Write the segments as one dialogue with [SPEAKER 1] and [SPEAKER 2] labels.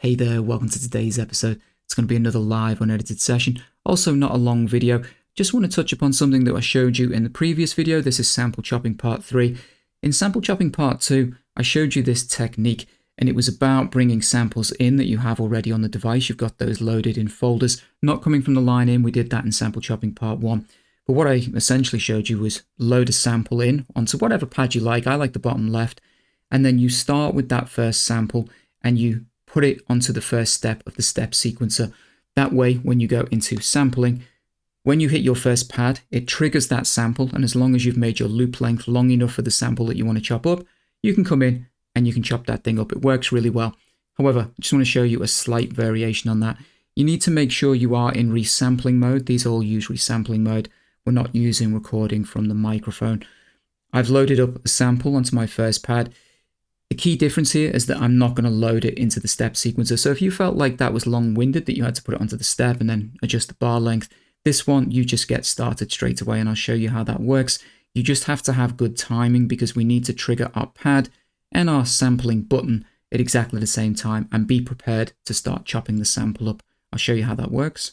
[SPEAKER 1] Hey there, welcome to today's episode. It's going to be another live unedited session, also not a long video. Just want to touch upon something that I showed you in the previous video. This is sample chopping part 3. In sample chopping part 2, I showed you this technique, and it was about bringing samples in that you have already on the device. You've got those loaded in folders, not coming from the line in. We did that in sample chopping part 1. But what I essentially showed you was load a sample in onto whatever pad you like. I like the bottom left. And then you start with that first sample and you put it onto the first step of the step sequencer. That way, when you go into sampling, when you hit your first pad, it triggers that sample. And as long as you've made your loop length long enough for the sample that you want to chop up, you can come in and you can chop that thing up. It works really well. However, I just want to show you a slight variation on that. You need to make sure you are in resampling mode. These all use resampling mode. We're not using recording from the microphone. I've loaded up a sample onto my first pad. The key difference here is that I'm not going to load it into the step sequencer. So if you felt like that was long-winded, that you had to put it onto the step and then adjust the bar length, this one, you just get started straight away, and I'll show you how that works. You just have to have good timing because we need to trigger our pad and our sampling button at exactly the same time, and be prepared to start chopping the sample up. I'll show you how that works.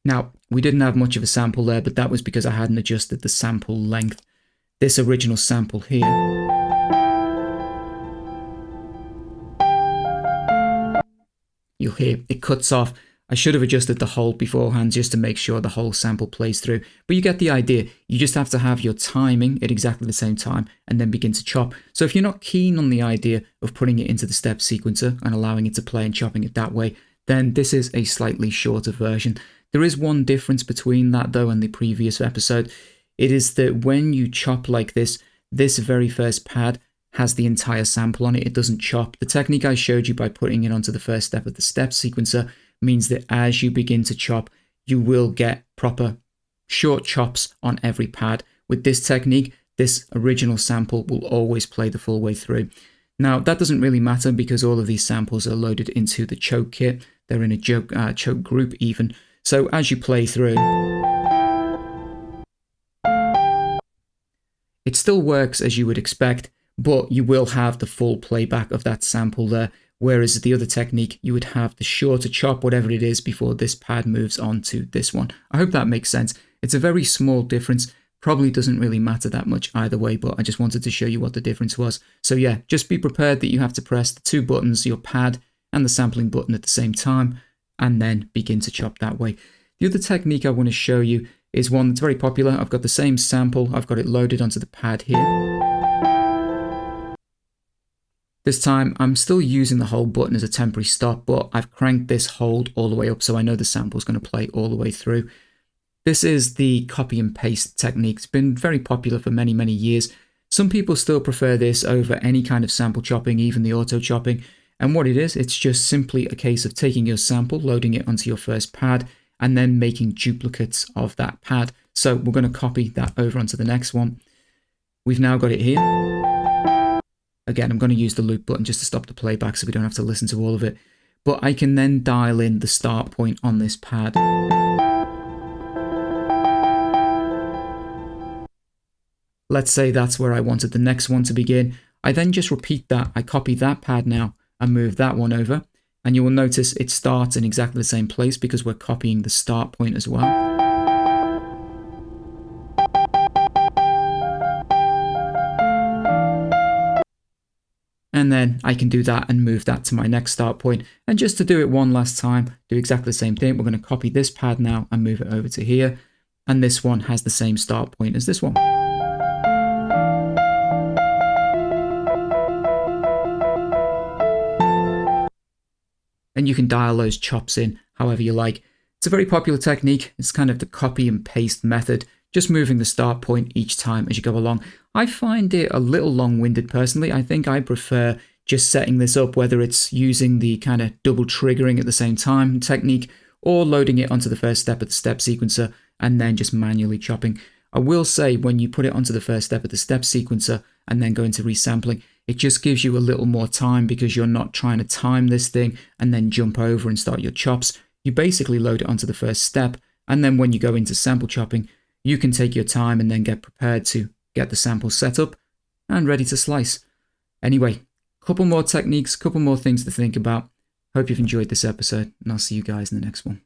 [SPEAKER 1] Now, we didn't have much of a sample there, but that was because I hadn't adjusted the sample length. This original sample here, you'll hear it cuts off. I should have adjusted the hold beforehand just to make sure the whole sample plays through. But you get the idea. You just have to have your timing at exactly the same time and then begin to chop. So if you're not keen on the idea of putting it into the step sequencer and allowing it to play and chopping it that way, then this is a slightly shorter version. There is one difference between that though and the previous episode. It is that when you chop like this very first pad has the entire sample on it. It doesn't chop. The technique I showed you by putting it onto the first step of the step sequencer means that as you begin to chop, you will get proper short chops on every pad. With this technique, this original sample will always play the full way through. Now, that doesn't really matter because all of these samples are loaded into the choke kit. They're in a choke group even. So as you play through, it still works as you would expect, but you will have the full playback of that sample there. Whereas the other technique, you would have the shorter chop, whatever it is, before this pad moves on to this one. I hope that makes sense. It's a very small difference. Probably doesn't really matter that much either way, but I just wanted to show you what the difference was. So yeah, just be prepared that you have to press the two buttons, your pad and the sampling button at the same time, and then begin to chop that way. The other technique I want to show you is one that's very popular. I've got the same sample. I've got it loaded onto the pad here. This time, I'm still using the hold button as a temporary stop, but I've cranked this hold all the way up so I know the sample is going to play all the way through. This is the copy and paste technique. It's been very popular for many, many years. Some people still prefer this over any kind of sample chopping, even the auto chopping. And what it is, it's just simply a case of taking your sample, loading it onto your first pad, and then making duplicates of that pad. So we're going to copy that over onto the next one. We've now got it here. Again, I'm going to use the loop button just to stop the playback so we don't have to listen to all of it. But I can then dial in the start point on this pad. Let's say that's where I wanted the next one to begin. I then just repeat that. I copy that pad now and move that one over. And you will notice it starts in exactly the same place because we're copying the start point as well. And then I can do that and move that to my next start point. And just to do it one last time, do exactly the same thing. We're going to copy this pad now and move it over to here. And this one has the same start point as this one. And you can dial those chops in however you like. It's a very popular technique. It's kind of the copy and paste method, just moving the start point each time as you go along. I find it a little long-winded personally. I think I prefer just setting this up, whether it's using the kind of double triggering at the same time technique or loading it onto the first step of the step sequencer and then just manually chopping. I will say when you put it onto the first step of the step sequencer and then go into resampling, it just gives you a little more time because you're not trying to time this thing and then jump over and start your chops. You basically load it onto the first step, and then when you go into sample chopping, you can take your time and then get prepared to get the sample set up and ready to slice. Anyway, couple more techniques, couple more things to think about. Hope you've enjoyed this episode, and I'll see you guys in the next one.